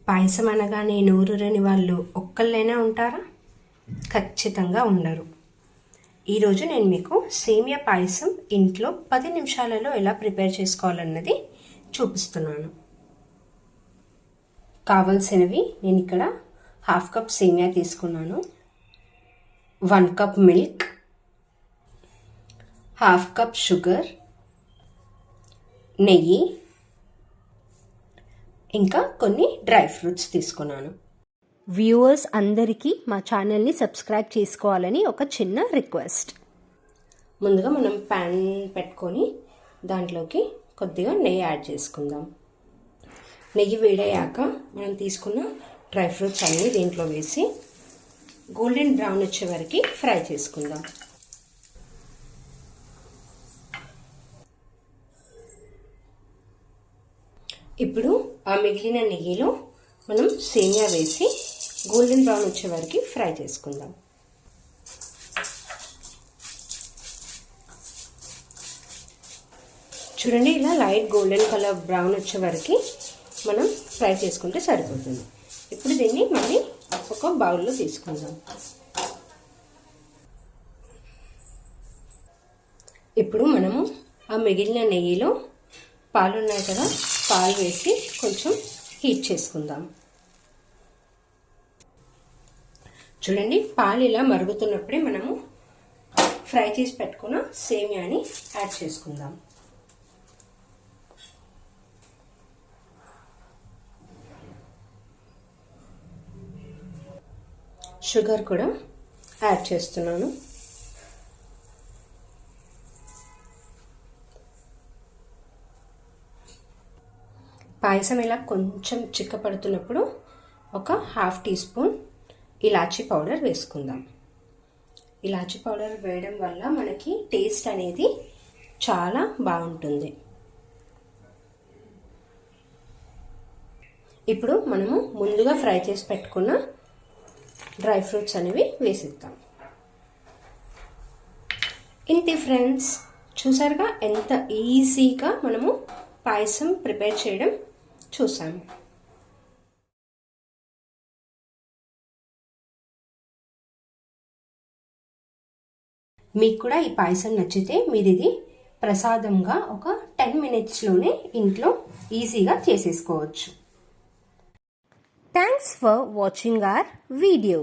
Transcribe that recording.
పాయసం అనగానే నోరూరని వాళ్ళు ఒక్కళ్ళైనా ఉంటారా? ఖచ్చితంగా ఉండరు. ఈరోజు నేను మీకు సేమియా పాయసం ఇంట్లో 10 నిమిషాలలో ఎలా ప్రిపేర్ చేసుకోవాలన్నది చూపిస్తున్నాను. కావలసినవి నేను ఇక్కడ 1/2 కప్ సేమియా తీసుకున్నాను, 1 కప్ మిల్క్, 1/2 కప్ షుగర్, నెయ్యి, ఇంకా కొన్ని డ్రై ఫ్రూట్స్ తీసుకున్నాను. వ్యూవర్స్ అందరికీ మా ఛానల్ని సబ్స్క్రైబ్ చేసుకోవాలని ఒక చిన్న రిక్వెస్ట్. ముందుగా మనం ప్యాన్ పెట్టుకొని దాంట్లోకి కొద్దిగా నెయ్యి యాడ్ చేసుకుందాం. నెయ్యి వేడయ్యాక మనం తీసుకున్న డ్రై ఫ్రూట్స్ అన్నీ దీంట్లో వేసి గోల్డెన్ బ్రౌన్ వచ్చే వరకు ఫ్రై చేసుకుందాం. ఇప్పుడు ఆ మిగిలిన నెయ్యిలో మనం సేమియా వేసి గోల్డెన్ బ్రౌన్ వచ్చే వరకు ఫ్రై చేసుకుందాం. చూడండి, ఇలా లైట్ గోల్డెన్ కలర్ బ్రౌన్ వచ్చే వరకు మనం ఫ్రై చేసుకుంటే సరిపోతుంది. ఇప్పుడు దీన్ని మళ్ళీ ఒక బౌల్లో తీసుకుందాం. ఇప్పుడు మనము ఆ మిగిలిన నెయ్యిలో పాలు ఉన్నాయి కదా, పాలు వేసి కొంచెం హీట్ చేసుకుందాం. చూడండి, పాలు ఇలా మరుగుతున్నప్పుడే మనము ఫ్రై చేసి పెట్టుకున్న సేమియాని యాడ్ చేసుకుందాం. షుగర్ కూడా యాడ్ చేస్తున్నాను. పాయసం ఇలా కొంచెం చిక్కపడుతున్నప్పుడు ఒక 1/2 టీ స్పూన్ ఇలాచీ పౌడర్ వేసుకుందాం. ఇలాచీ పౌడర్ వేయడం వల్ల మనకి టేస్ట్ అనేది చాలా బాగుంటుంది. ఇప్పుడు మనము ముందుగా ఫ్రై చేసి పెట్టుకున్న డ్రై ఫ్రూట్స్ అనేవి వేసిద్దాం. ఇంతే ఫ్రెండ్స్, చూసారుగా ఎంత ఈజీగా మనము పాయసం ప్రిపేర్ చేయడం చూసాము. మీకు కూడా ఈ పాయసం నచ్చితే మీరు ఇది ప్రసాదంగా ఒక 10 మినిట్స్లోనే ఇంట్లో ఈజీగా చేసేసుకోవచ్చు. Thanks for watching our video.